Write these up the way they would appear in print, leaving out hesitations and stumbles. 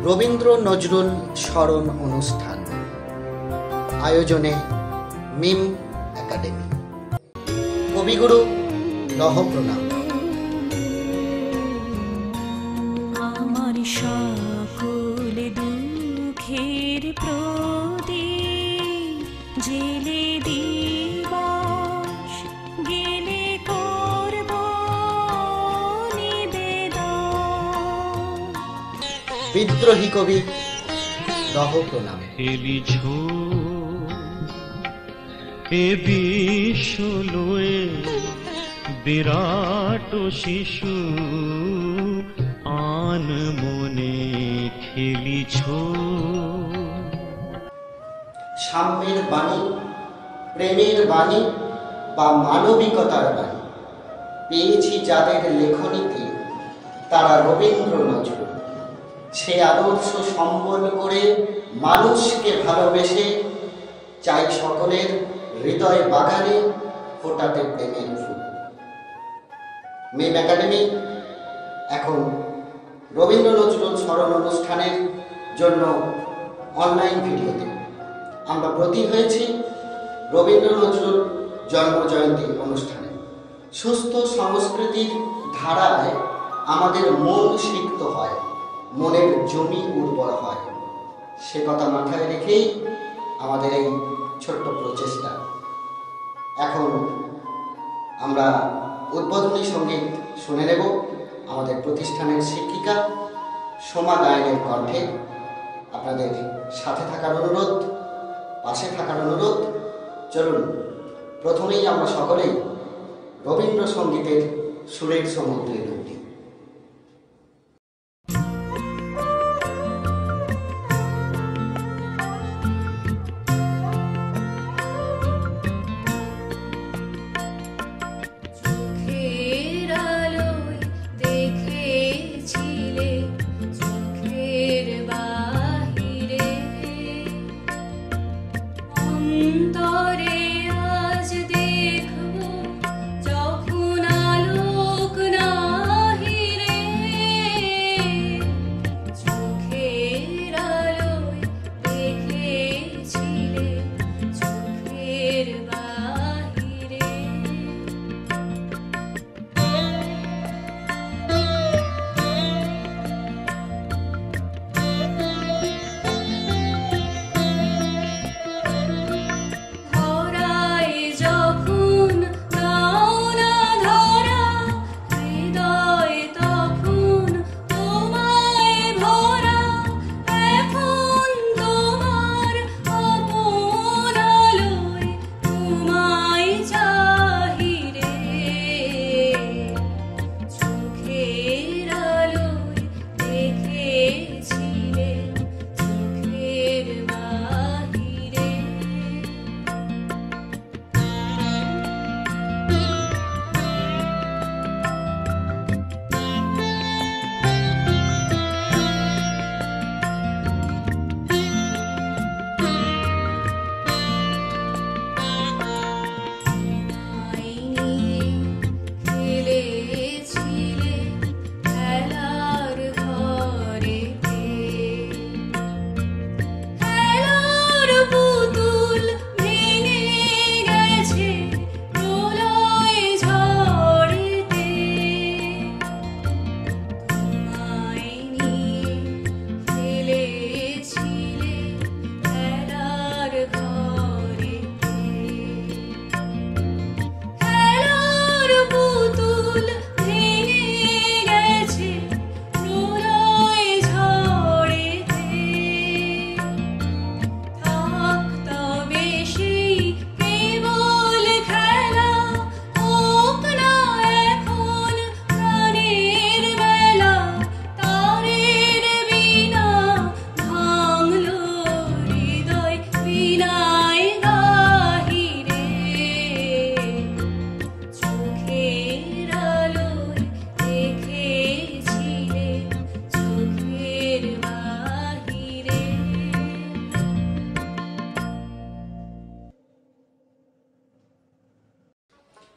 রবীন্দ্র নজরুল স্মরণ অনুষ্ঠান আয়োজনে মিম একাডেমি। কবিগুরু লহ প্রণাম। আমার সকল দুঃখের প্রদীপ জেলে দিবস গেলে করব নিবেদন। বিদ্রোহী কবি লহ প্রণাম। এলিছ এ বিশ্ব লয়ে বিরাট শিশু আন মনে খেলিছ। সাম্যের বাণী, প্রেমের বাণী বা মানবিকতার বাণী পেয়েছি যাদের লেখনীতে, তারা রবীন্দ্র নজরুল। সে আদর্শ সম্বল করে মানুষকে ভালোবেসে চাই সকলের হৃদয় বাগানে ফোটাতে প্রেমের ফুল। মিম একাডেমি এখন রবীন্দ্র নজরুল স্মরণ অনুষ্ঠানের জন্য অনলাইন ভিডিওতে আমরা ব্রতী হয়েছি রবীন্দ্র নজরুল জন্মজয়ন্তী অনুষ্ঠানে। সুস্থ সংস্কৃতির ধারায় আমাদের মন সিক্ত হয়, মনের জমি উর্বর হয়। সে কথা মাথায় রেখেই আমাদের এই ছোট্ট প্রচেষ্টা। এখন আমরা উদ্বোধনী সঙ্গীত শুনে নেব আমাদের প্রতিষ্ঠানের শিক্ষিকা সোমা গায়নের কণ্ঠে। আপনাদের সাথে থাকার অনুরোধ, পাশে থাকার অনুরোধ। চলুন প্রথমেই আমরা সকলেই রবীন্দ্রসঙ্গীতের সুরের সমুদ্রে ডুব দিই।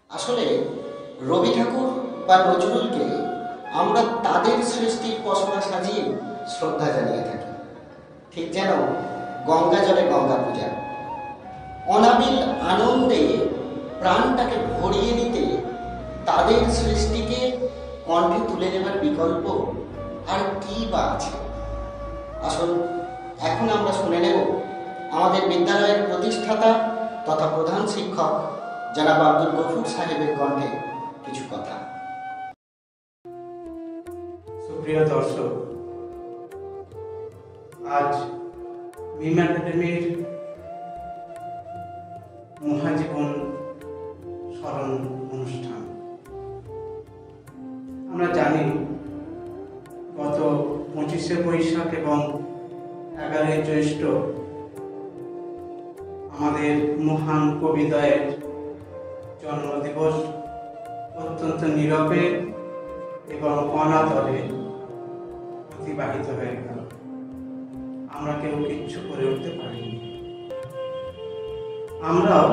আসলে রবি ঠাকুর বা নজরুলকে আমরা তাদের সৃষ্টির পসরা সাজিয়ে শ্রদ্ধা জানিয়ে থাকি। ঠিক যেন গঙ্গা জলে গঙ্গা পূজা। অনাবিল আনন্দে প্রাণটাকে ভরিয়ে নিতে তাদের সৃষ্টিকে কণ্ঠে তুলে নেবার বিকল্প আর কি বা আছে। আসুন এখন আমরা শুনে নেব আমাদের বিদ্যালয়ের প্রতিষ্ঠাতা তথা প্রধান শিক্ষক জনাব আব্দুল গফুর সাহেবের কণ্ঠে কিছু কথা। সুপ্রিয় দর্শক, আজ মিম একাডেমির মহাজীবন স্মরণ অনুষ্ঠান। আমরা জানি গত 25শে বৈশাখ এবং 11ই জ্যৈষ্ঠ আমাদের মহান কবিদ্বয়ের জন্মদিবস অত্যন্ত নীরবে এবং অনাদরে অতিবাহিত হয়ে গেল। আমরা কেউ কিচ্ছু করে উঠতে পারিনি। আমরাও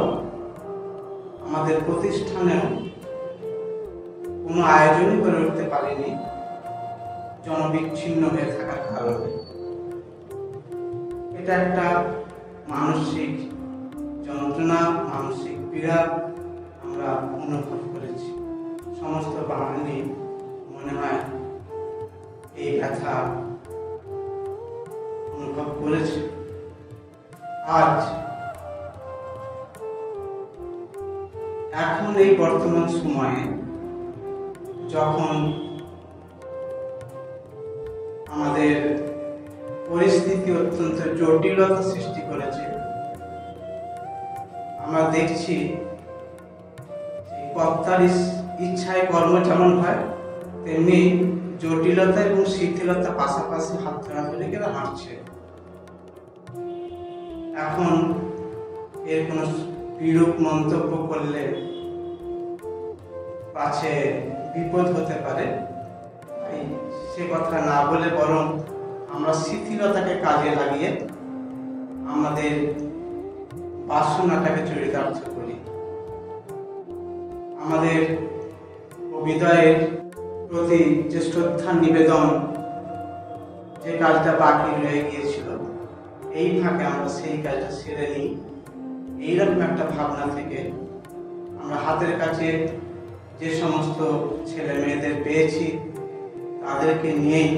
আমাদের প্রতিষ্ঠানেও কোনো আয়োজনই করে উঠতে পারিনি জনবিচ্ছিন্ন হয়ে থাকার কারণে। এটা একটা মানসিক যন্ত্রণা, মানসিক পীড়া আমরা অনুভব করেছি। সমস্ত বাঙালি মনে হয় এই ব্যথা অনুভব করেছে। আজ এখন এই বর্তমান সময়ে যখন আমাদের পরিস্থিতি অত্যন্ত জটিলতা সৃষ্টি করেছে, আমরা দেখছি কর্তার ইচ্ছায় কর্ম যেমন হয় তেমনি জটিলতা এবং শিথিলতা পাশাপাশি হাত ধরা ধরে গেলে হাঁটছে। এখন এর কোনো বিরূপ মন্তব্য করলে পাছে বিপদ হতে পারে, তাই সে কথা না বলে বরং আমরা শিথিলতাকে কাজে লাগিয়ে আমাদের বাসনাটাকে চরিতার্থ করি। আমাদের কবিদ্বয়ের প্রতি যে শ্রদ্ধা নিবেদন, যে কাজটা বাকি রয়ে গিয়েছিল, এই ফাঁকে আমরা সেই কাজটা সেরে নিই। এইরকম একটা ভাবনা থেকে আমরা হাতের কাছে যে সমস্ত ছেলে মেয়েদের পেয়েছি তাদেরকে নিয়েই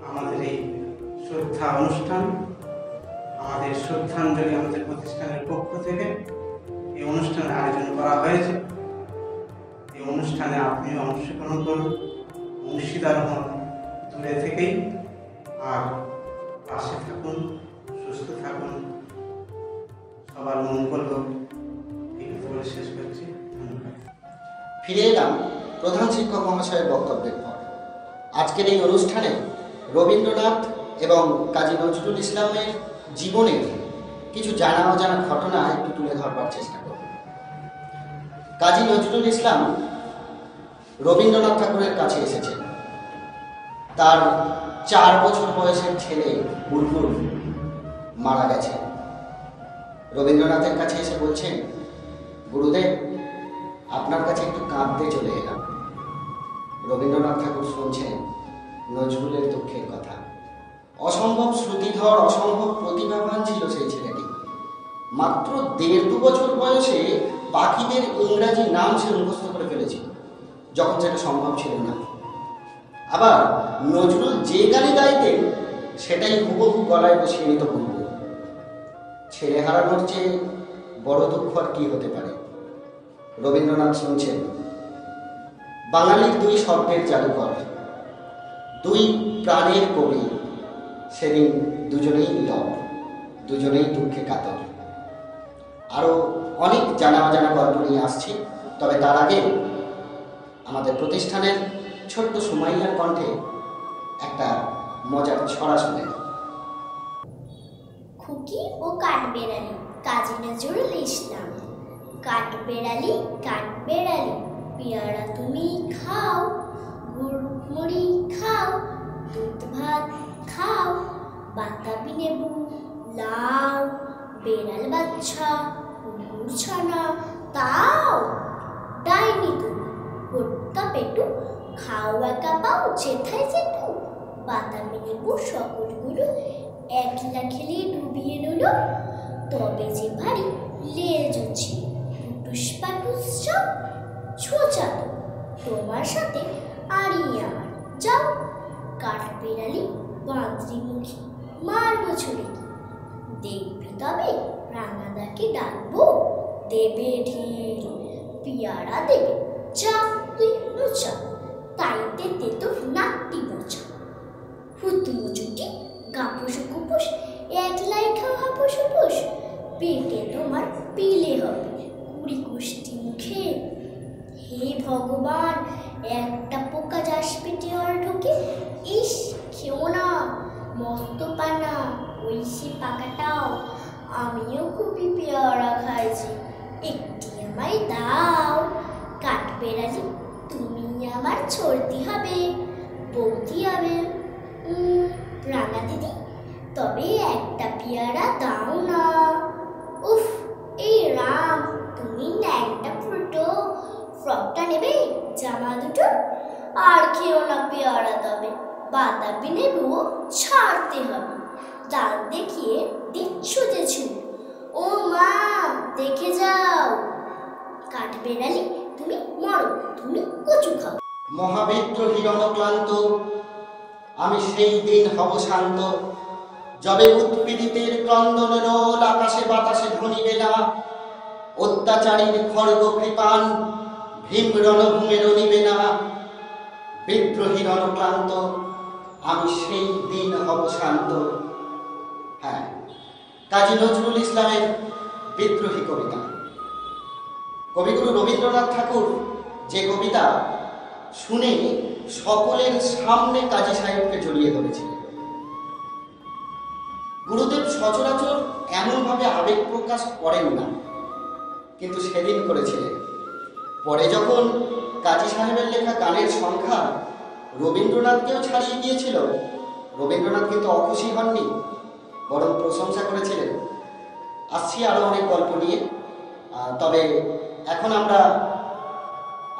আমাদের এই শ্রদ্ধা অনুষ্ঠান, আমাদের শ্রদ্ধাঞ্জলি আমাদের প্রতিষ্ঠানের পক্ষ থেকে এই অনুষ্ঠানের আয়োজন করা হয়েছে। এই অনুষ্ঠানে আপনিও অংশগ্রহণ করুন, অংশীদার হন দূরে থেকেই, আর পাশে থাকুন, সুস্থ থাকুন, সবার মঙ্গল হোক। এই বলে শেষ করছি। ধন্যবাদ। ফিরে এলাম প্রধান শিক্ষক মহাশয়ের বক্তব্যের পর। আজকের এই অনুষ্ঠানে রবীন্দ্রনাথ এবং কাজী নজরুল ইসলামের জীবনের কিছু জানা অজানা ঘটনা একটু তুলে ধরবার চেষ্টা করব। কাজী নজরুল ইসলাম রবীন্দ্রনাথ ঠাকুরের কাছে এসেছেন। তার 4 বছর বয়সের ছেলে বুলবুল মারা গেছে। রবীন্দ্রনাথের কাছে এসে বলছেন, গুরুদেব আপনার কাছে একটু কাঁদতে চলে এলাম। রবীন্দ্রনাথ ঠাকুর শুনছেন নজরুলের দুঃখের কথা। অসম্ভব শ্রুতিধর, অসম্ভব প্রতিভাবান ছিল সেই ছেলেটি। মাত্র 1.5-2 বছর বয়সে পাখিদের ইংরাজি নাম সে মুখস্থ করে ফেলেছিল, যখন সেটা সম্ভব ছিল না। আবার নজরুল যে গালি গাইতেন সেটাই হুবহু গলায় বসিয়ে নিত বুলবুল। ছেলে হারানোর চেয়ে বড় দুঃখ আর কি হতে পারে। রবীন্দ্রনাথ শুনছেন বাঙালির 2 শব্দের জাদুকর, 2 প্রাণের কবি, সেদিন দুজনেই নীরব, দুজনেই দুঃখে কাতর। আরও অনেক জানা অজানা গল্প নিয়ে আসছি, তবে তার আগে আমাদের প্রতিষ্ঠানের ছোট্ট সুমাইয়ার কণ্ঠে একটা মজার ছড়া শুনে। খুকি ও কাঠবেড়ালি, কাজী নজরুল ইসলাম। কাঠবেড়ালি কাঠবেড়ালি, পেয়ারা তুমি খাও, গুড়মুড়ি খাও, দুধ ভাত খাও, বাতাবি নেবু লাও, বেড়াল বাচ্চা কুকুর ছানা তাও, ডাইনি তুমি হত্যা পেটু, খাও একা পাও যেথায় যেটু, বাতাবি নেবু সকলগুলো একই খেলা খেলে ডুবিয়ে নিল, তবে যে ভারী লেজ ছিল, পুটুস পাটুস সব ছোচা তো তোমার সাথে আড়িয়ে আমার যাও। কাঠবেড়ালি বাঁদরিমুখী মারবো ছুরি, দেখবি তবে রাঙাদাকে ডাকবো, দেবে ঢিল পিয়ারা দেবে যা তুই মোচা, তাইতে তেতো নাকটি বোঝা। হুতুমুচুটি গাপুস কুপুস একলাই খাও হাপুস হুপুস, পেটে তোমার পিলে হবে কুড়ি কুষ্টি মুখে। হে ভগবান, একটা পোকা যাস পেটে আর ঢোকে, ইস খেও না মস্ত পানা ওই সে পাকাটাও, আমিও খুবই পেয়ারা খাইছি, একটি আমায় দাও। কাঠবেড়ালি তুমি আমার চলতি হবে, বৌদি হবে। রাঙা দিদি তবে একটা পেয়ারা দাও না। উফ এই রাম, তুমি ন্যাংটা ফুটো ফ্রকটা নেবে, জামা দুটো আর খেও না পেয়ারা, তবে বাতাবি নেব ছাড়তে হবে, দাঁত দেখিয়ে দিচ্ছ যে ছুট, ও মা দেখে যাও। কাঠবেড়ালি তুমি মরো, তুমি কচু খাও। মহাবিদ্রোহী রণক্লান্ত, আমি সেই দিন হব শান্ত, যবে উৎপীড়িতের ক্রন্দন রোল আকাশে বাতাসে ধ্বনিবে না, অত্যাচারীর খড়গ কৃপান ভীম রণভূমে রণিবে না। বিদ্রোহী রণক্লান্ত, আমি সেই দিন হব শান্ত। হ্যাঁ, কাজী নজরুল ইসলামের বিদ্রোহী কবিতা। কবিগুরু রবীন্দ্রনাথ ঠাকুর যে কবিতা শুনে সকলের সামনে কাজী সাহেবকে জড়িয়ে ধরেছিলেন। গুরুদেব সচরাচর এমনভাবে আবেগ প্রকাশ করেন না, কিন্তু সেদিন করেছিলেন। পরে যখন কাজী সাহেবের লেখা গানের সংখ্যা রবীন্দ্রনাথকেও ছাড়িয়ে গিয়েছিল, রবীন্দ্রনাথ কিন্তু অখুশি হননি, বরং প্রশংসা করেছিলেন। আসছি আরও অনেক গল্প নিয়ে, তবে এখন আমরা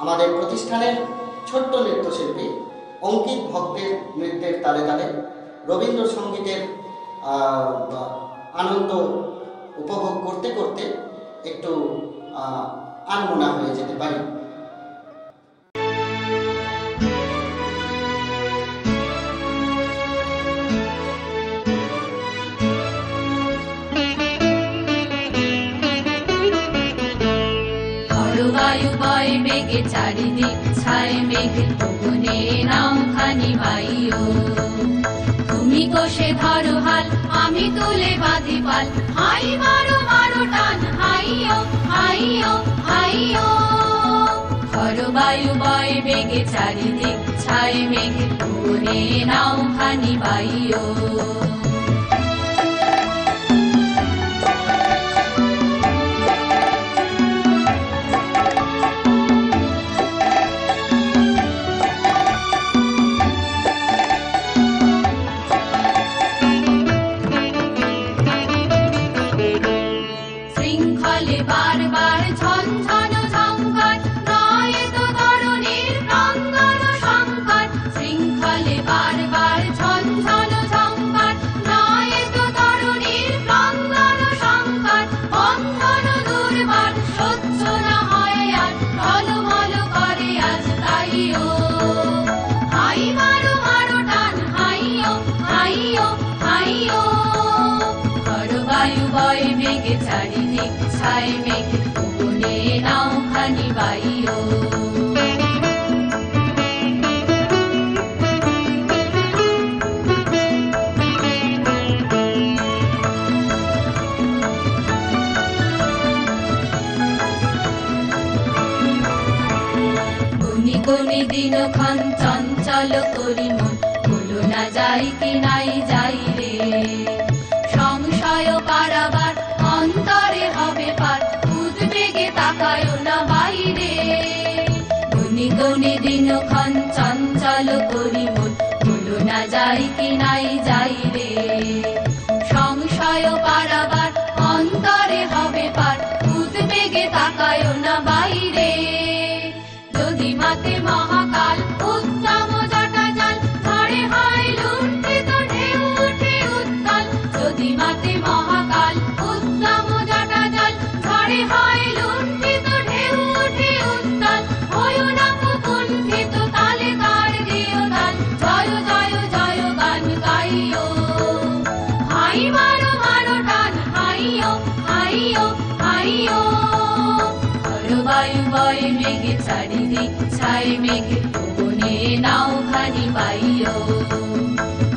আমাদের প্রতিষ্ঠানের ছোট্ট নৃত্যশিল্পী অঙ্কিত ভক্তের নৃত্যের তালে তালে রবীন্দ্রসঙ্গীতের আনন্দ উপভোগ করতে করতে একটু আনমনা হয়ে যেতে পারি। বায়ু বয় মেঘে চারিদিক ছায় মেঘের পবনে নাও খানি বাইও, তুমি কোষে ধরো হাল আমি তুলে বাঁধি পাল, হাই মারো মারো টান হাইও হাইও হাইও। বায়ু বয় মেঘে চারিদিক ছায় মেঘের পবনে নাও খানি বাইও। চারিদিক ছাই মেঘে পবনে নাও খানি বাইও। গুনি গুনি দিনক্ষণ চঞ্চল করি মন, বলো না যাই কি নাই যাই রে, সংশয় কারাবার অন্তরে হবে পার, উদ্বেগে তাকায় না বাইরে। গুনি গুনি দিনক্ষণ চঞ্চল করি মন, বলো না যাই কি নাই যাই রে, সংশয় কারাবার অন্তরে হবে পার, উদ্বেগে তাকায় না বাইরে। যদি মাতে মহাকাল উত্তম জটা জাল, ঝড়ে হয় লুণ্ঠিত ঢেউ উঠে উত্তাল, যদি ছায় মেঘে পবনে নাও খানি বাইও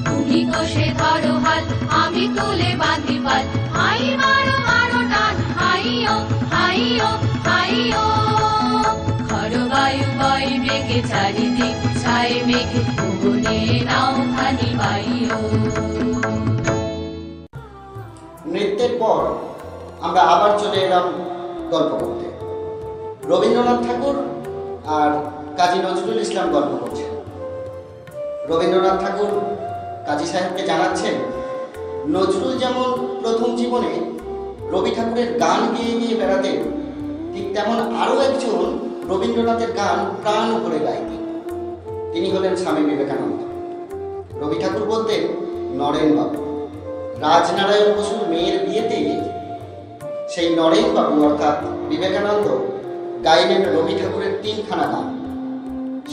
তুমি কোষে ধরো হাল আমি তুলে বাঁধি পাল হাই মারো মারো টান হাইও হাইও হাইও খরবায়ু বয় বেগে চারিদিক ছায় মেঘে পবনে নাও খানি বাইও। নৃত্যের পর আমরা আবার চলে এলাম গল্প করতে। রবীন্দ্রনাথ ঠাকুর আর কাজী নজরুল ইসলাম গল্প করছেন। রবীন্দ্রনাথ ঠাকুর কাজী সাহেবকে জানাচ্ছেন, নজরুল যেমন প্রথম জীবনে রবি ঠাকুরের গান গেয়ে গিয়ে বেড়াতেন, ঠিক তেমন আরও একজন রবীন্দ্রনাথের গান প্রাণ ভরে গাইতেন। তিনি হলেন স্বামী বিবেকানন্দ। রবি ঠাকুর বলতেন নরেনবাবু। রাজনারায়ণ বসুর মেয়ের বিয়েতে সেই নরেনবাবু অর্থাৎ বিবেকানন্দ গাইলেন রবি ঠাকুরের 3খানা গান,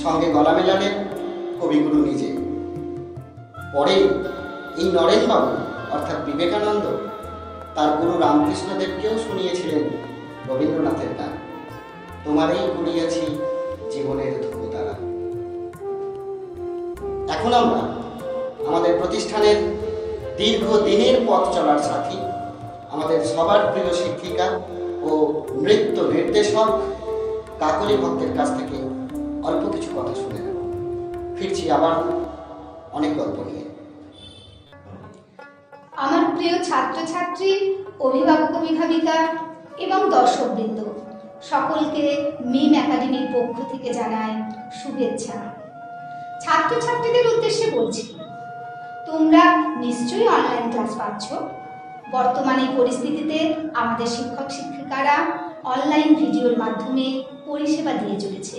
সঙ্গে গলা মেলালেন কবিগুরু নিজে। পরে এই নরেনবাবু অর্থাৎ বিবেকানন্দ তার গুরু রামকৃষ্ণদেবকেও শুনিয়েছিলেন রবীন্দ্রনাথের গান, তোমারই কুড়িয়েছি জীবনের ধ্রুবতারা। এখন আমরা আমাদের প্রতিষ্ঠানের দীর্ঘদিনের পথ চলার সাথী, আমাদের সবার প্রিয় শিক্ষিকা ও নৃত্য নির্দেশক কাকলি ভক্তের কাছ থেকে অল্প কিছু কথা শুনে নেব। ফিরছি আবার অনেক গল্প নিয়ে। আমার প্রিয় ছাত্রছাত্রী, অভিভাবক অভিভাবিকা এবং দর্শকবৃন্দ সকলকে মিম একাডেমির পক্ষ থেকে জানাই শুভেচ্ছা। ছাত্রছাত্রীদের উদ্দেশ্যে বলছি, তোমরা নিশ্চয়ই অনলাইন ক্লাস পাচ্ছ। বর্তমানে এই পরিস্থিতিতে আমাদের শিক্ষক শিক্ষিকারা অনলাইন ভিডিওর মাধ্যমে পরিষেবা দিয়ে চলেছে।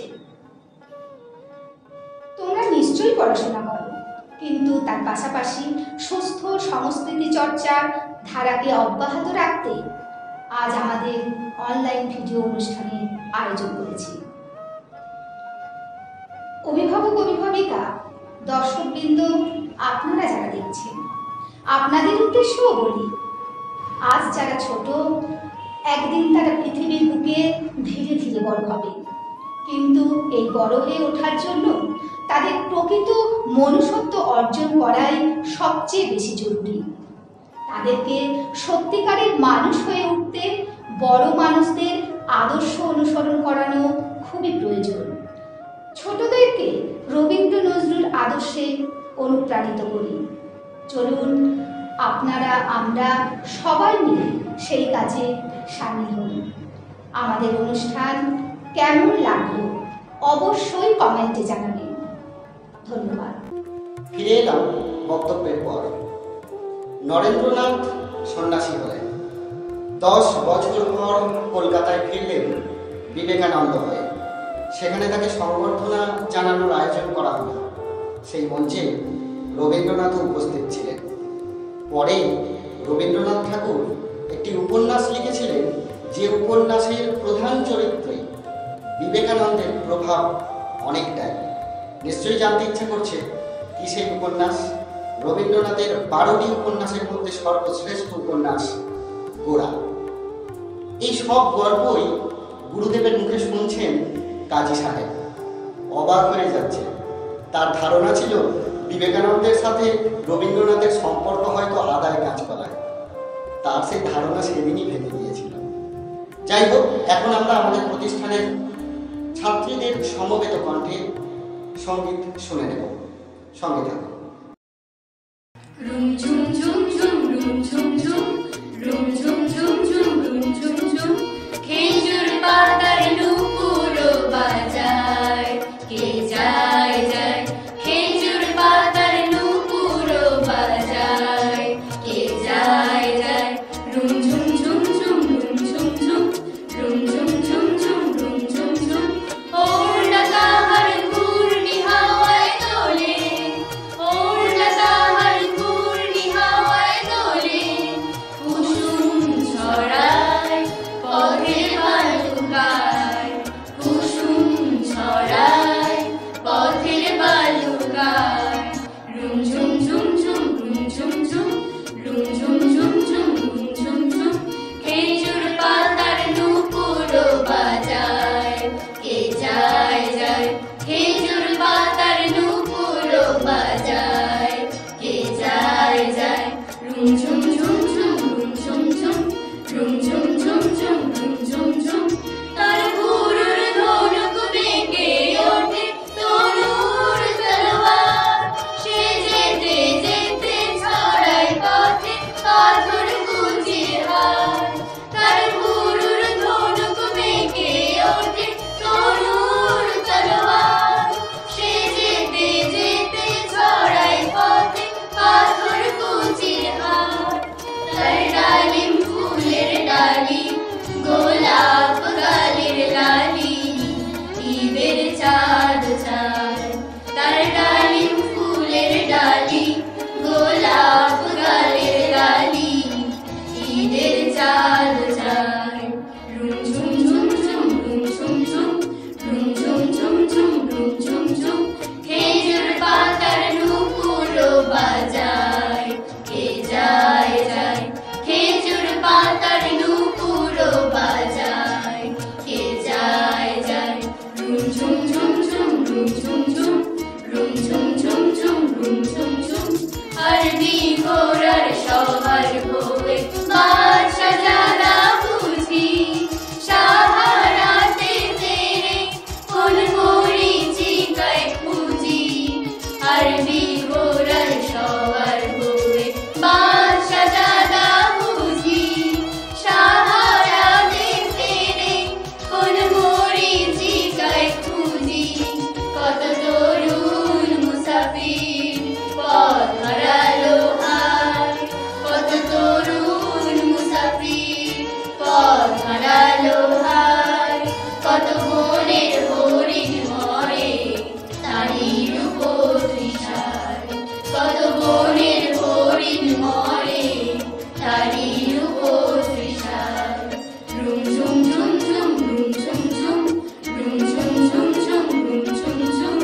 তোমরা নিশ্চয়ই পড়াশোনা করো, কিন্তু তার পাশাপাশি সুস্থ সংস্কৃতি চর্চার ধারাকে অব্যাহত রাখতে আজ আমাদের অনলাইন ভিডিও অনুষ্ঠানের আয়োজন করেছি। অভিভাবক অভিভাবিকা, দর্শকবৃন্দ, আপনারা যারা দেখছেন, আপনাদের উদ্দেশ্যও বলি, আজ যারা ছোট, একদিন তারা পৃথিবীর বুকে ধীরে ধীরে বড় হবে, কিন্তু এই বড় হয়ে ওঠার জন্য তাদের প্রকৃত মনুষ্যত্ব অর্জন করাই সবচেয়ে বেশি জরুরি। তাদেরকে সত্যিকারের মানুষ হয়ে উঠতে বড় মানুষদের আদর্শ অনুসরণ করানো খুবই প্রয়োজন। ছোটদেরকে রবীন্দ্র নজরুল আদর্শে অনুপ্রাণিত করি। চলুন আপনারা আমরা সবাই মিলে সেই কাজে সামিল হই। আমাদের অনুষ্ঠান কেমন লাগলো অবশ্যই কমেন্টে জানাবেন। ধন্যবাদ। ফিরে এলাম বক্তব্যের পর। নরেন্দ্রনাথ সন্ন্যাসী হলেন। 10 বছর পর কলকাতায় ফিরলেন বিবেকানন্দ হয়ে। সেখানে তাকে সংবর্ধনা জানানোর আয়োজন করা হলো। সেই মঞ্চে রবীন্দ্রনাথও উপস্থিত ছিলেন। পরে রবীন্দ্রনাথ ঠাকুর একটি উপন্যাস লিখেছিলেন, যে উপন্যাসের প্রধান চরিত্রে বিবেকানন্দের প্রভাব অনেকটাই। নিশ্চয়ই জানতে ইচ্ছে করছে কি সেই উপন্যাস। রবীন্দ্রনাথের 12টি উপন্যাসের মধ্যে সর্বশ্রেষ্ঠ উপন্যাস গোরা। এই সব গল্পই গুরুদেবের মুখে শুনছেন কাজী সাহেব। অবাক হয়ে যাচ্ছে। তার ধারণা ছিল বিবেকানন্দের সাথে রবীন্দ্রনাথের সম্পর্ক হয়তো আদায় গাছপালায়। তার সেই ধারণা সেদিনই ভেঙে গিয়েছিল। যাই হোক, এখন আমরা আমাদের প্রতিষ্ঠানের ছাত্রীদের সমবেত কণ্ঠে সঙ্গীত শুনে নেব। সঙ্গে থাকুন। রুম ঝুম ঝুম ঝুম রুম ঝুম ঝুম রুম ঝুম ঝুম ঝুম রুম ঝুম ঝুম খেজুর পাতার নুপুরো বাজায় কে যায় যায় খেজুর পাতার নুপুরো বাজায় কে যায় যায় রুম ঝুম ঝুম ঝুম রুম ঝুম ঝুম রুম ঝুম ঝুম ঝুম রুম ঝুম ঝুম ওড়না তাহার ঘূর্ণি হাওয়ায় তোলে ওড়না তাহার ঘূর্ণি হাওয়ায় ঝুম ঝুম ঝুম রুম ঝুম ঝুম রুম ঝুম ঝুম ঝুম রুম ঝুম ঝুম তার গুরুর ধনুক বেঁকে ওঠে তনুর তলোয়ার সে যেতে যেতে ছড়ায় পথে পাথর কুচির হার তার গুরুর ধনুক বেঁকে ওঠে তনুর তলোয়ার সে যেতে যেতে ছড়ায় পথে পাথর কুচির হার তার ডালিম ফুলের ডালি গোলাপ গালের লালি ঈদের চাঁদ চাঁদ তার ডালিম ফুলের ডালি গোলাপ গালের লালি ঈদের চাঁদ চাঁদ রুম ঝুম ঝুম ঝুম রুম ঝুম ঝুম রুম ঝুম ঝুম ঝুম রুম ঝুম ঝুম খেজুর পাতার নুপুরো বাজায় কে যায় যায় খেজুর পাতার নুপুরো বাজায় কে যায় যায় রুম ঝুম ঝুম ঝুম রুম ঝুম ঝুম রুম ঝুম ঝুম ঝুম রুম ঝুম ঝুম আরবি ঘোড়ার সবার ভোগে বাদশা জানা বুঝি সাহারাতে তেরে কোন মরিচিকায় খুঁজি আরবি ঘোড়ার সবার ভোগে বাদশা জানা বুঝি সাহারাতে তেরে কোন মরিচিকায় খুঁজি কত তরুণ মুসাফির পথ হারালো হায় কত তরুণ মুসাফির পথ হারালো হায় কত বনের হরিণ মরে তারই উপর তৃষায় কত বনের হরিণ মরে তারই উপর তৃষায় রুম ঝুম ঝুম ঝুম রুম ঝুম ঝুম রুম ঝুম ঝুম ঝুম রুম ঝুম ঝুম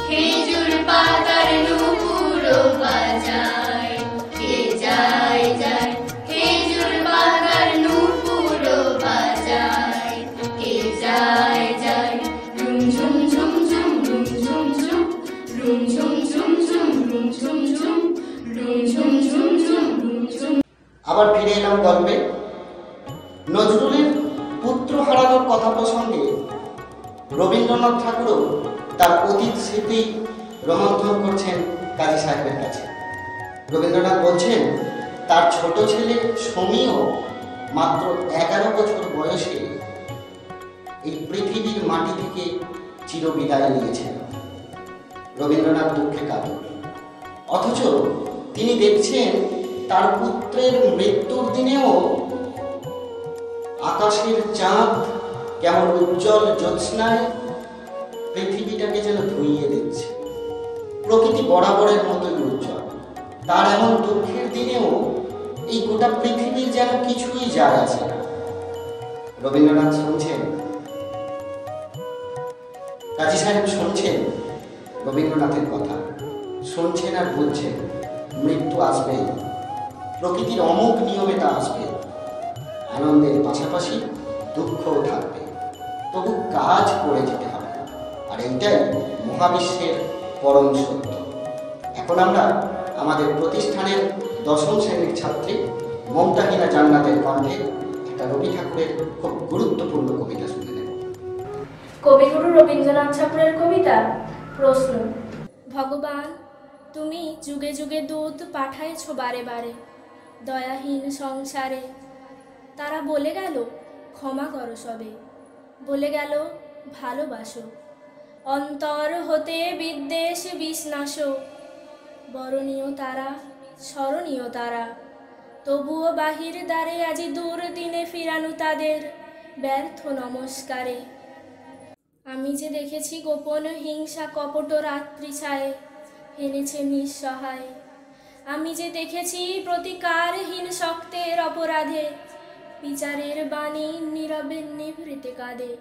খেজুর পাতার নুপুরো বাজায় কে যায় যায় খেজুর পাতার নুপুরো বাজায় কে যায় যায় রুম ঝুম ঝুম ঝুম রুম ঝুম ঝুম রুম ঝুম ঝুম ঝুম রুম ঝুম ঝুম রুম ঝুম ঝুম ঝুম রুম ঝুম আবার ফিরে এলাম গল্পে। নজরুলের পুত্র হারানোর কথা প্রসঙ্গে রবীন্দ্রনাথ ঠাকুরও তার অতীত স্মৃতি রোমন্থন করছেন কাজী সাহেবের কাছে। রবীন্দ্রনাথ বলছেন তার ছোট ছেলে সমীও মাত্র 11 বছর বয়সে এই পৃথিবীর মাটি থেকে চিরবিদায় নিয়েছেন। রবীন্দ্রনাথ দুঃখে কাঁদেন, অথচ তিনি দেখছেন তার পুত্রের মৃত্যুর দিনেও আকাশের চাঁদ কেমন উজ্জ্বল জ্যোৎস্নায় পৃথিবীটাকে যেন ধুইয়ে দিচ্ছে। প্রকৃতি বরাবরের মতোই উজ্জ্বল। তার এমন দুঃখের দিনেও এই গোটা পৃথিবীর যেন কিছুই যায় আসে না। রবীন্দ্রনাথ শুনছেন, কাজী সাহেব শুনছেন রবীন্দ্রনাথের কথা, শুনছেন আর বুঝছেন মৃত্যু আসবেই, প্রকৃতির অমুক নিয়মে তা আসবে। আনন্দের পাশাপাশি দুঃখও থাকবে, তবু কাজ করে যেতে হবে। আর এইটাই মহাবিশ্বের পরম সত্য। এখন আমরা আমাদের প্রতিষ্ঠানের 10ম শ্রেণীর ছাত্রী মমতাহিনা জান্নাতের কণ্ঠে একটা রবি ঠাকুরের খুব গুরুত্বপূর্ণ কবিতা শুনে নেব। কবিগুরু রবীন্দ্রনাথ ঠাকুরের কবিতা। প্রশ্ন: ভগবান, তুমি যুগে যুগে দূত পাঠাইছ বারে বারে দয়াহীন সংসারে। তারা বলে গেল ক্ষমা করো সবে, বলে গেল ভালোবাসো, অন্তর হতে বিদ্বেষ বিষ্ণাস। বরণীয় তারা, স্মরণীয় তারা, তবুও বাহির দ্বারে আজি দূর দিনে ফিরানু তাদের ব্যর্থ নমস্কারে। আমি যে দেখেছি গোপন হিংসা কপট রাত্রি ছায়ে হেনেছে নিঃসহায়। আমি যে দেখেছি প্রতিকারহীন শক্তের অপরাধে বিচারের বাণী নীরবে নিভৃতে কাঁদে।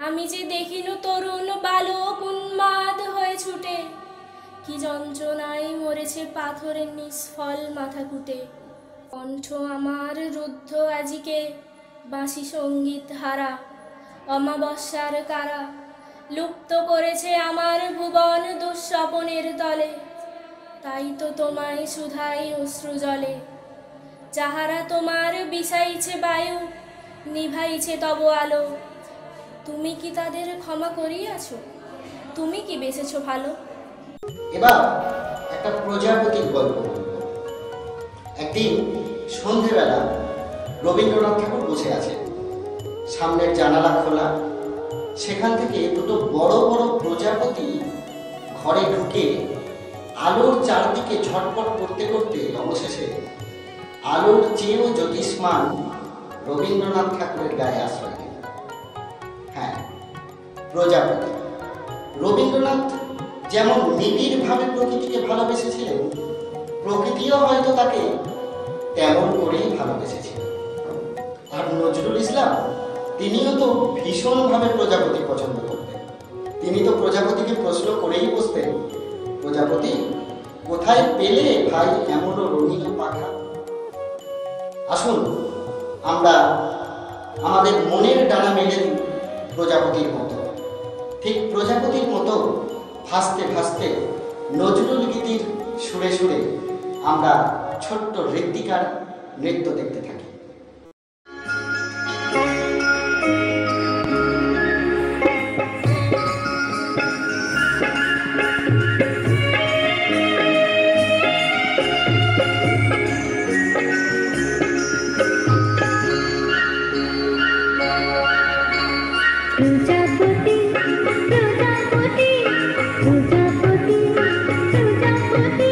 আমি যে দেখিনু তরুণ বালক উন্মাদ হয়ে ছুটে, কি যন্ত্রণায় মরেছে পাথরের নিষ্ফল মাথা কুটে। কণ্ঠ আমার রুদ্ধ আজিকে বাঁশি সঙ্গীত হারা, অমাবস্যার কারা লুপ্ত করেছে আমার ভুবন দুঃস্বপনের তলে। তাই তো তোমায় সুধাই অশ্রু জলে, যাহারা তোমার বিষাইছে বায়ু, নিভাইছে তব আলো, তুমি কি তাদের ক্ষমা করিয়াছ? তুমি কি বেসেছ ভালো? এবার একটা প্রজাপতির গল্প বলব। একদিন সন্ধেবেলা রবীন্দ্রনাথ ঠাকুর বসে আছেন, সামনের জানালা খোলা, সেখান থেকে দুটো বড় বড় প্রজাপতি ঘরে ঢুকে আলোর চারদিকে ঝটপট করতে করতে অবশেষে আলোর চেয়েও জ্যোতিষ্মান রবীন্দ্রনাথ ঠাকুরের গায়ে আশ্রয় নেন। হ্যাঁ, প্রজাপতি। রবীন্দ্রনাথ যেমন নিবিড়ভাবে প্রকৃতিকে ভালোবেসেছিলেন, প্রকৃতিও হয়তো তাকে তেমন করেই ভালোবেসেছিল। আর নজরুল ইসলাম, তিনিও তো ভীষণভাবে প্রজাপতি পছন্দ করতেন। তিনি তো প্রজাপতিকে প্রশ্ন করেই বসতেন, প্রজাপতি কোথায় পেলে ভাই এমনও রঙিন পাখা? আসুন আমরা আমাদের মনের ডানা মেলে দিই প্রজাপতির মতো, ঠিক প্রজাপতির মতো ভাসতে ভাসতে নজরুল গীতির সুরে সুরে আমরা ছোট্ট ঋত্বিকার নৃত্য দেখতে থাকি। প্রজাপতি প্রজাপতি প্রজাপতি প্রজাপতি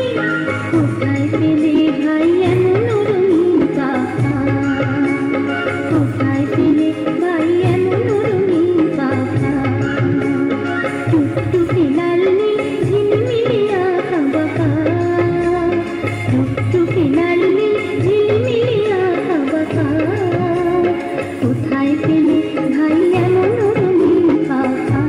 কোথায় পেলে ভাই এমন রঙিন পাখা? কোথায় পেলে ভাই এমন রঙিন পাখা? টুকটুকে লাল নীল ঝিলমিলিয়া বাঁকা, টুকটুকে লাল নীল ঝিলমিলিয়া বাঁকা, কোথায় পেলে ভাই এমন রঙিন পাখা?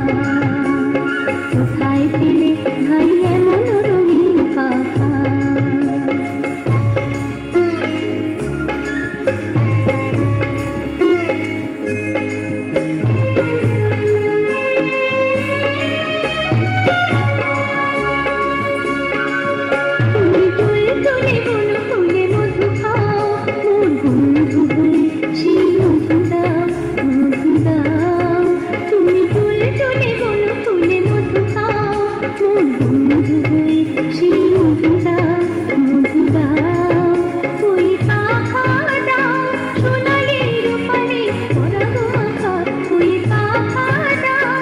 কোথায় পেলে ভাই এমন রঙিন পাখা? তুমি ফুল তুলে বলো ফুলে মধু খাও, মোর বন্ধু বলে সেই মধু দাও, মধু দাও। তুমি ফুল তুলে বলো ফুলে মধু খাও, মোর বন্ধু বলে সেই মধু দাও, মধু দাও। ওই পাখা দাও সোনালি রূপালি পরাগ মাখা, ওই পাখা দাও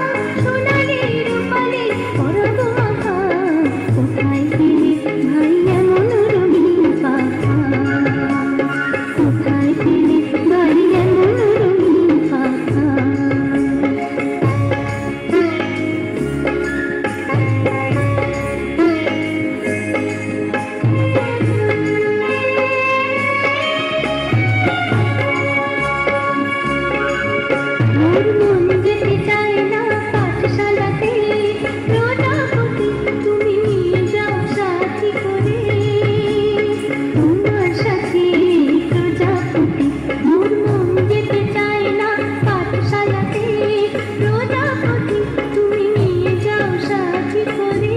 সোনালি রূপালি পরাগ মাখা, কোথায় পেলে ভাই এমন রঙিন পাখা? কোথায় পেলে ভাই এমন রঙিন পাখা? মোর মন যেতে চায় না পাঠশালাতে, প্রজাপতি তুমি নিয়ে যাও সাথী করে, তোমার সাথে প্রজাপতি। মোর মন যেতে চায় না পাঠশালাতে, প্রজাপতি তুমি নিয়ে যাও সাথী করে,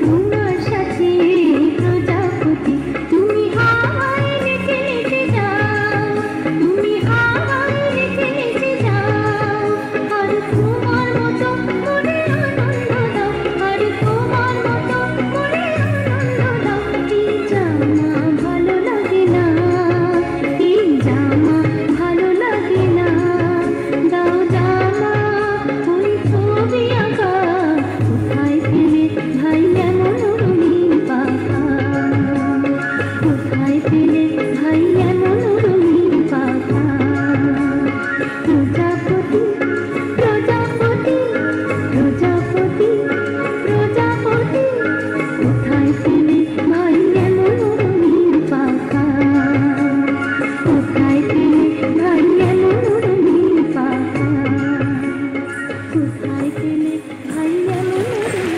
তোমার সাথে প্রজাপতি। তুমি হাওয়ায় নেচে নেচে যাও, তুমি হাওয়ায় নেচে নেচে যাও, আর তোমার মতো মনে আনন্দ দাও, আর তোমার মতো মনে আনন্দ দাও। এই জামা ভালো লাগে না, এই জামা ভালো লাগে না, দাও জামা ওই ছবি আঁকা। কোথায় পেলে ভাই এমন রঙিন পাখা? কোথায় পেলে ভাই এমন রঙিন পাখা? প্রজাপতি প্রজাপতি প্রজাপতি প্রজাপতি কোথায় পেলে ভাই এমন রঙিন পাখা? কোথায় পেলে ভাই এমন রঙিন পাখা? কোথায় পেলে ভাই এমন রঙিন?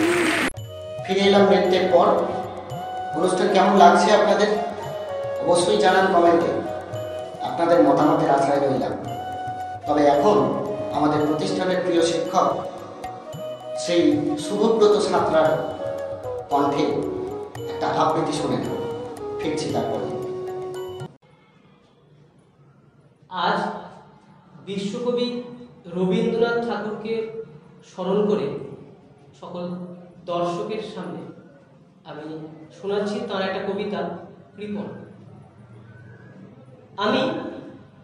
ফিরে এলাম নৃত্যের পর। অনুষ্ঠান কেমন লাগছে আপনাদের অবশ্যই জানান কমেন্টে। আপনাদের মতামতের আশায় রইলাম। তবে এখন আমাদের প্রতিষ্ঠানের প্রিয় শিক্ষক সেই শুভব্রত সাঁতরার কণ্ঠে একটা আবৃত্তি শুনে নেব। ফিরছি তারপরে। বিশ্বকবি রবীন্দ্রনাথ ঠাকুরকে স্মরণ করে সকল দর্শকের সামনে আমি শোনাচ্ছি তার একটা কবিতা, কৃপণ। আমি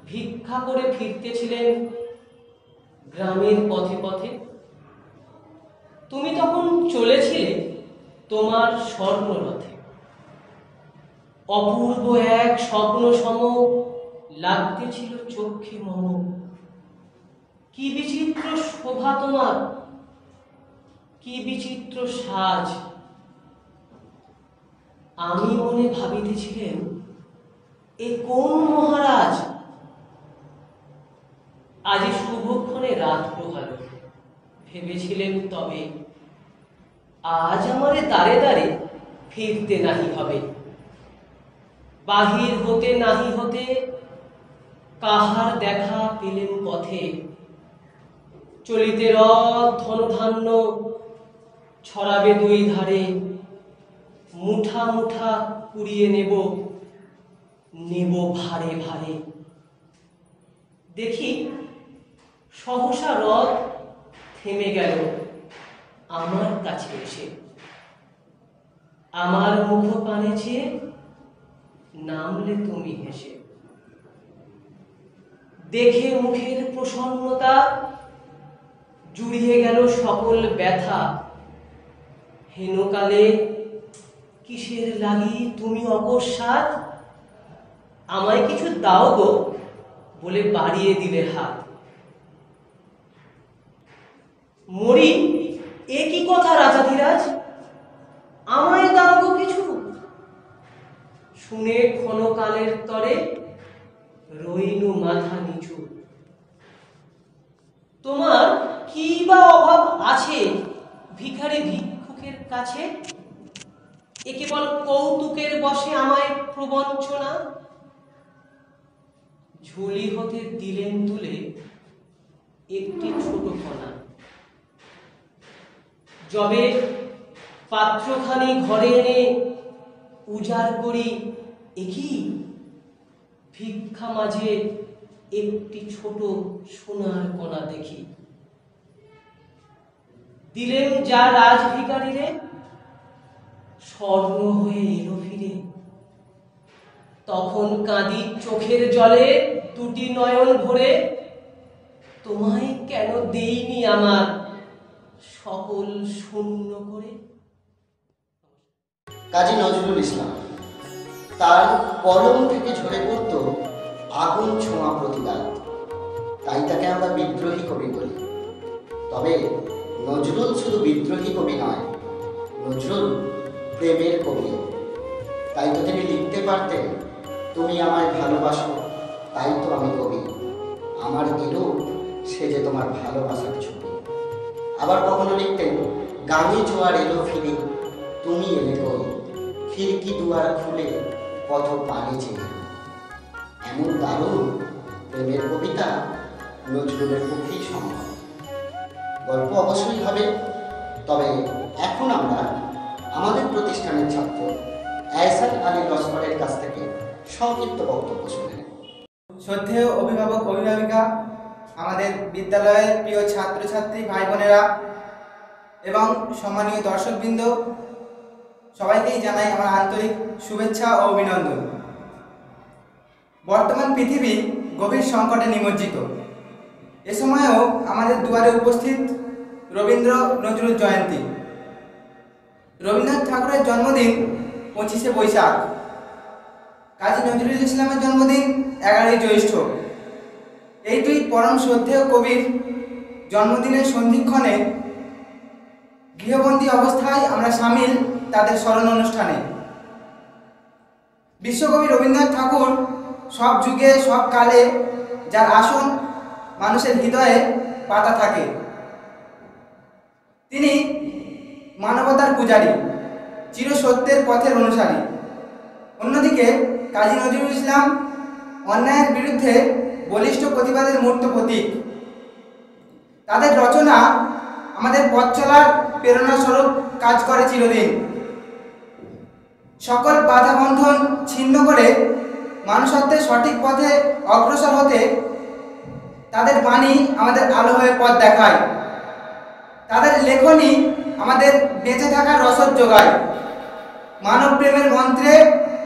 ভিক্ষা করে ফিরতেছিলেন গ্রামের পথে পথে, তুমি তখন চলেছিলে তোমার স্বর্ণরথে। অপূর্ব এক স্বপ্ন সম লাগতেছিল চক্ষে মম, কি বিচিত্র শোভা তোমার, কি বিচিত্র সাজ। আমি মনে ভাবিতেছিলেন এ কোন মহারাজ। আজি শুভক্ষণে রাত প্রহার, ভেবেছিলেন তবে আজ আমারে দ্বারে দ্বারে ফিরতে নাহি হবে। বাহির হতে নাহি হতে কাহার দেখা পেলেন পথে, চলিতে রথ ধনধান্য ছড়াবে দুই ধারে। মুঠা মুঠা কুড়িয়ে নেব ভারে ভারে। দেখি সহসা রথ থেমে গেল আমার কাছে এসে, আমার মুখ পানে চেয়ে নামলে তুমি হেসে। দেখে মুখের প্রসন্নতা জুড়িয়ে গেল সকল ব্যথা। হেনকালে কিসের লাগি তুমি অকস্মাৎ, আমায় কিছু দাও গো বলে বাড়িয়ে দিলে হাত। মরি এ কি কথা রাজাধিরাজ, আমায় দাও গো কিছু। শুনে ক্ষণকালের তরে রইনু মাথা নিচু। তোমার কি বা অভাব আছে ভিখারি ভিক্ষুকের কাছে, এ কেবল কৌতুকের বসে আমায় প্রবঞ্চনা। ঝুলি হতে দিলেন তুলে একটি ছোট কণা, যবে পাত্রখানি ঘরে এনে উজাড় করি, একই ভিক্ষা মাঝে একটি ছোট সোনার কণা দেখি। দিলেন যা রাজভিখারিরে, স্বর্ণ হয়ে এলো ফিরে। তখন কাঁদি চোখের জলে দুটি নয়ন ভরে, তোমায় কেন দেইনি আমার সকল শূন্য করে। কাজী নজরুল ইসলাম, তার কলম থেকে ঝরে পড়ত আগুন ছোঁয়া প্রতিবাদ, তাই তাকে আমরা বিদ্রোহী কবি বলি। তবে নজরুল শুধু বিদ্রোহী কবি নয়, নজরুল প্রেমের কবিও। তাই তো তিনি লিখতে পারতেন, তুমি আমায় ভালোবাসো তাই তো আমি কবি, আমার এলো সে যে তোমার ভালোবাসার ছবি। আবার কখনো লিখতেন, গানে জোয়ার এলো ফিরে, তুমি এলে কই, খিড়কি দুয়ার খুলে পথ পানে চেয়ে। এমন দারুণ প্রেমের কবিতা নজরুলের পক্ষেই সম্ভব। গল্প অবশ্যই হবে, তবে এখন আমরা আমাদের প্রতিষ্ঠানের ছাত্র এহসান আলী লস্করের কাছ থেকে সংক্ষিপ্ত বক্তব্য শুনে নেব। শ্রদ্ধেয় অভিভাবক অভিভাবিকা, আমাদের বিদ্যালয়ের প্রিয় ছাত্রছাত্রী ভাই বোনেরা এবং সম্মানীয় দর্শকবৃন্দ, সবাইকেই জানাই আমার আন্তরিক শুভেচ্ছা ও অভিনন্দন। বর্তমান পৃথিবী গভীর সংকটে নিমজ্জিত। এ সময়েও আমাদের দুয়ারে উপস্থিত রবীন্দ্র নজরুল জয়ন্তী। রবীন্দ্রনাথ ঠাকুরের জন্মদিন 25শে বৈশাখ, কাজী নজরুল ইসলামের জন্মদিন 11ই জ্যৈষ্ঠ। এই দুই পরম শ্রদ্ধেয় কবির জন্মদিনের সন্ধিক্ষণে গৃহবন্দী অবস্থায় আমরা সামিল তাদের স্মরণ অনুষ্ঠানে। বিশ্বকবি রবীন্দ্রনাথ ঠাকুর সব যুগে সব কালে যার আসন মানুষের হৃদয়ে পাতা থাকে। তিনি মানবতার পূজারী, চিরসত্যের পথের অনুসারী। অন্যদিকে কাজী নজরুল ইসলাম অন্যায়ের বিরুদ্ধে বলিষ্ঠ প্রতিবাদের মূর্ত প্রতীক। তাদের রচনা আমাদের পথ চলার প্রেরণাস্বরূপ কাজ করে চিরদিন। সকল বাধা বন্ধন ছিন্ন করে মানুষত্বের সঠিক পথে অগ্রসর হতে তাদের বাণী আমাদের আলো হয়ে পথ দেখায়, তাদের লেখনী আমাদের বেঁচে থাকার রসদ যোগায়, মানব প্রেমের মন্ত্রে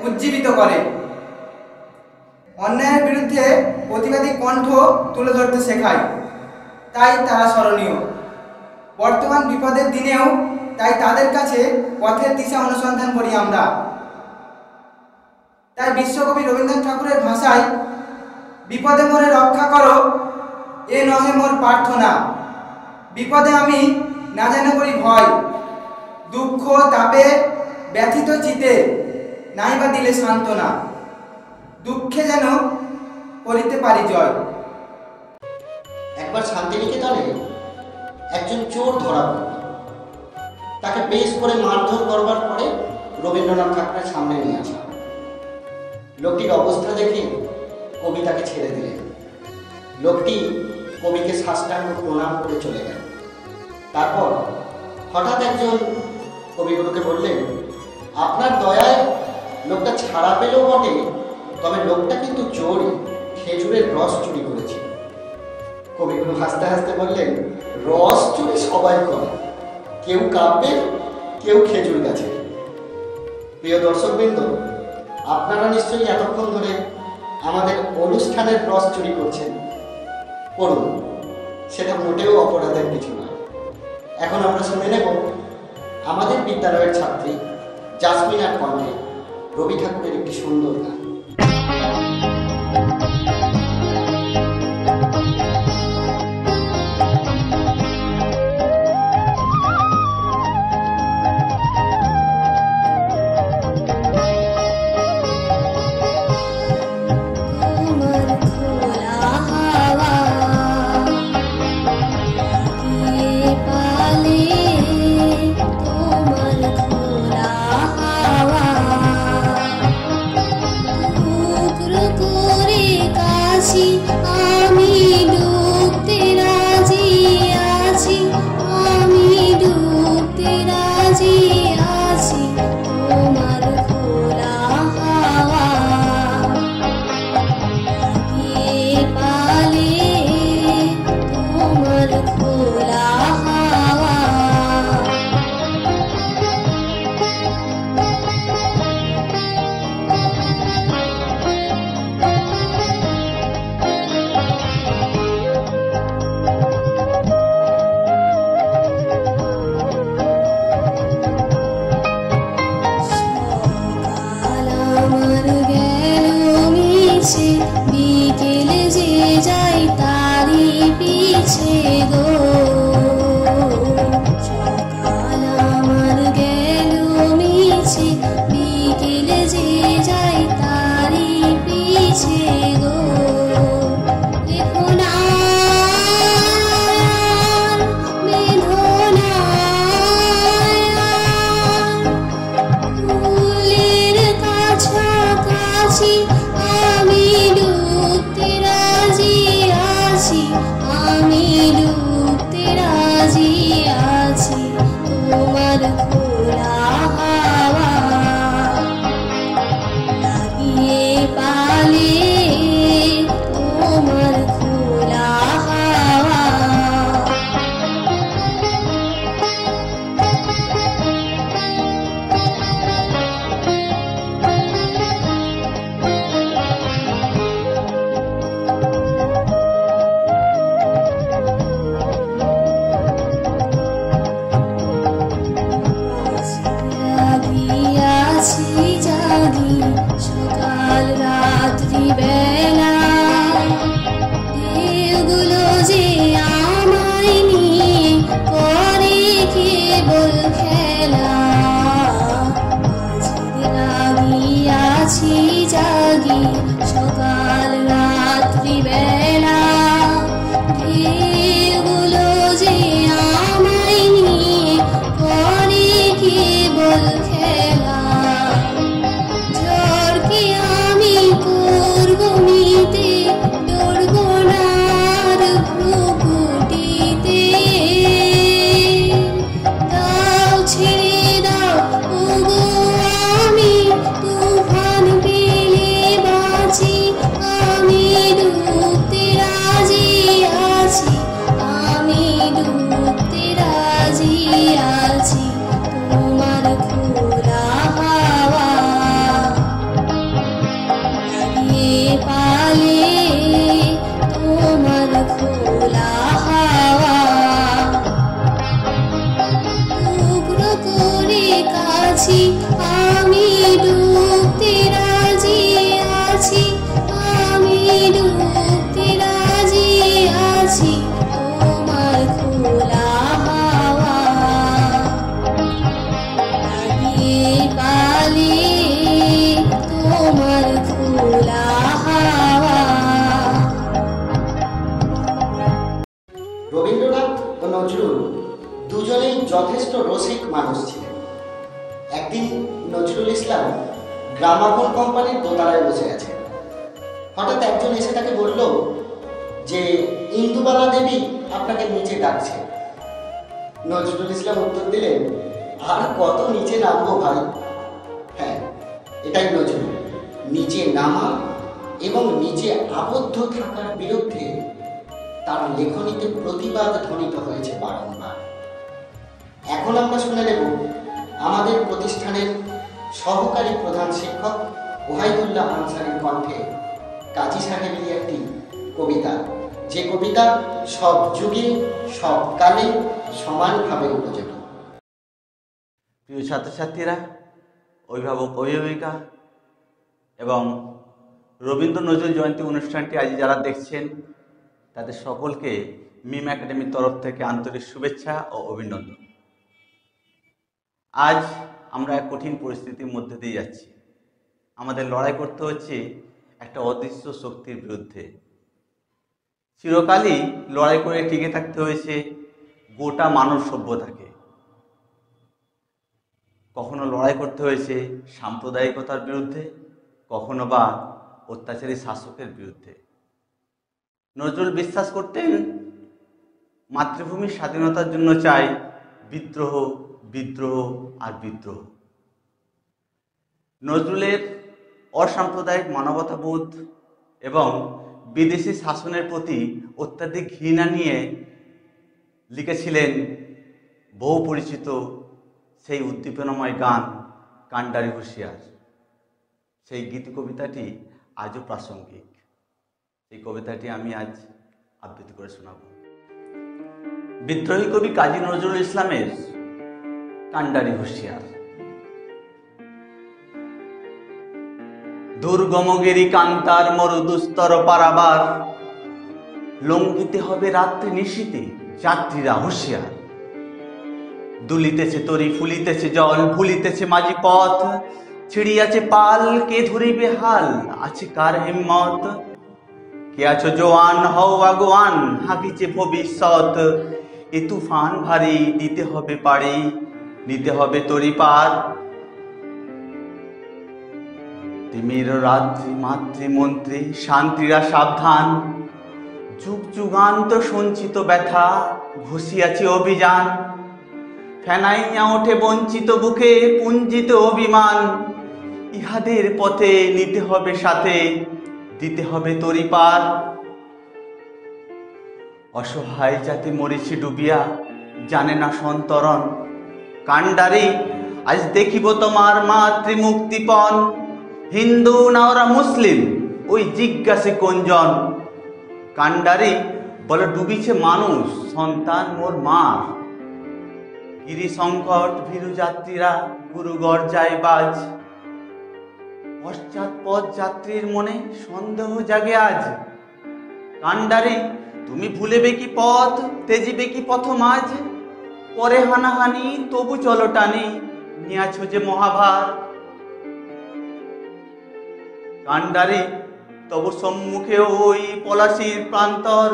উজ্জীবিত করে, অন্যায়ের বিরুদ্ধে প্রতিবাদী কণ্ঠ তুলে ধরতে শেখায়। তাই তারা স্মরণীয়। বর্তমান বিপদের দিনেও তাই তাদের কাছে পথের দিশা অনুসন্ধান করি আমরা। তাই বিশ্বকবি রবীন্দ্রনাথ ঠাকুরের ভাষায়, বিপদে মোরে রক্ষা করো, এ নহে মোর প্রার্থনা। বিপদে আমি না যেন করি ভয়, দুঃখ তাপে ব্যথিত চিতে নাইবা দিলে সান্ত্বনা। দুঃখে যেন করিতে পারি জয়। একবার শান্তিনিকেতনে একজন চোর ধরা পড়ল। তাকে বেশ করে মারধর করবার পরে রবীন্দ্রনাথ ঠাকুরের সামনে নিয়ে আসা। লোকটির অবস্থা দেখে কবি তাকে ছেড়ে দিলেন। লোকটি কবিকে সাষ্টাঙ্গ প্রণাম করে চলে গেল। তারপর হঠাৎ একজন কবিগুরুকে বললেন, আপনার দয়ায় লোকটা ছাড়া পেলেও বটে, তবে লোকটা কিন্তু চোরই, খেজুরের রস চুরি করেছিল। কবিগুরু হাসতে হাসতে বললেন, রস চুরি সবাই করে, কেউ কাব্যের, কেউ খেজুর গাছের। প্রিয় দর্শকবৃন্দ, আপনারা নিশ্চয়ই এতক্ষণ ধরে আমাদের অনুষ্ঠানের রস চুরি করছেন। করুন, সেটা মোটেও অপরাধের কিছু নয়। এখন আমরা শুনে নেব আমাদের বিদ্যালয়ের ছাত্রী জাসমিনার কণ্ঠে রবি ঠাকুরের একটি সুন্দর গান। আমি করব গ্রামাফোন কোম্পানির দোতলায় বসে আছে। হঠাৎ একজন এসে তাকে বলল যে ইন্দুবালা দেবী আপনাকে নিচে ডাকছে। নজরুল ইসলাম উত্তর দিলেন, আর কত নিচে নামবো ভাই। হ্যাঁ, এটাই নজরুল, নিচে নামা এবং নিচে আবদ্ধ থাকার বিরুদ্ধে তার লেখনীতে প্রতিবাদ ধ্বনিত হয়েছে বারংবার। এখন আমরা শুনে নেব আমাদের প্রতিষ্ঠানের সহকারী প্রধান শিক্ষক ওয়াহিদুল্লাহ আনসারীর কণ্ঠে কাজী সাহেবেরই একটি কবিতা, যে কবিতা সব যুগে সব কালে সমানভাবে উপযোগী। প্রিয় ছাত্রছাত্রীরা, অভিভাবক অভিভাবিকা এবং রবীন্দ্র নজরুল জয়ন্তী অনুষ্ঠানটি আজ যারা দেখছেন তাদের সকলকে মিম একাডেমির তরফ থেকে আন্তরিক শুভেচ্ছা ও অভিনন্দন। আজ আমরা এক কঠিন পরিস্থিতির মধ্যে দিয়ে যাচ্ছি। আমাদের লড়াই করতে হচ্ছে একটা অদৃশ্য শক্তির বিরুদ্ধে। চিরকালই লড়াই করে টিকে থাকতে হয়েছে গোটা মানব সভ্যতাকে। কখনো লড়াই করতে হয়েছে সাম্প্রদায়িকতার বিরুদ্ধে, কখনো বা অত্যাচারী শাসকের বিরুদ্ধে। নজরুল বিশ্বাস করতেন মাতৃভূমির স্বাধীনতার জন্য চাই বিদ্রোহ, বিদ্রোহ আর বিদ্রোহ। নজরুলের অসাম্প্রদায়িক মানবতাবোধ এবং বিদেশি শাসনের প্রতি অত্যাধিক ঘৃণা নিয়ে লিখেছিলেন বহু পরিচিত সেই উদ্দীপনাময় গান কান্ডারি হুঁশিয়ার। সেই গীত কবিতাটি আজও প্রাসঙ্গিক। এই কবিতাটি আমি আজ আবৃত্তি করে শোনাব। বিদ্রোহী কবি কাজী নজরুল ইসলামের কান্ডারি হুঁশিয়ার। দুর্গমগিরি কান্তার মরু দুস্তর পারাবার, লঙ্ঘিতে হবে রাত্রি নিশীতে যাত্রীরা হুঁশিয়ার। দুলিতেছে তরি, ফুলিতেছে জল, ভুলিতেছে মাঝি পথ, ছিড়িয়াছে পাল, কে ধরিবে হাল, আছে কার হিম্মত। কে আছো জোয়ান, হও আগুয়ান, হাঁকিছে ভবিষ্যৎ। এ তুফান ভারী, দিতে হবে পাড়ি, নিতে হবে তরি পার। তিমির রাত্রি মাতৃমন্ত্রী, শান্তিরা সাবধান, যুগ যুগান্ত সঞ্চিত ব্যথা, ঘুষিয়াছে অভিযান। ফেনাইয়া ওঠে বঞ্চিত বুকে পুঞ্জিত অভিমান, ইহাদের পথে নিতে হবে সাথে, দিতে হবে তরি পার। অসহায় জাতি মরিছি ডুবিয়া, জানে না সন্তরণ। কান্ডারি আজ দেখিব তোমার মাতৃমুক্তিপণ। হিন্দু না ওরা মুসলিম, ওই জিজ্ঞাসে কোনজন। কান্ডারি বলে ডুবিছে মানুষ, সন্তান মোর মার। গিরি সংকট ভীরু যাত্রীরা, গুরু গর্জায় বাজ। পশ্চাৎপদ যাত্রীর মনে সন্দেহ জাগে আজ। কান্ডারি তুমি ভুলেবে কি পথ, তেজিবে কি পথ মাঝ। পরে হানাহানি তবু চলো টানি, নিয়াছ যে মহাভার। কান্ডারি তবু সম্মুখে ওই পলাশির প্রান্তর,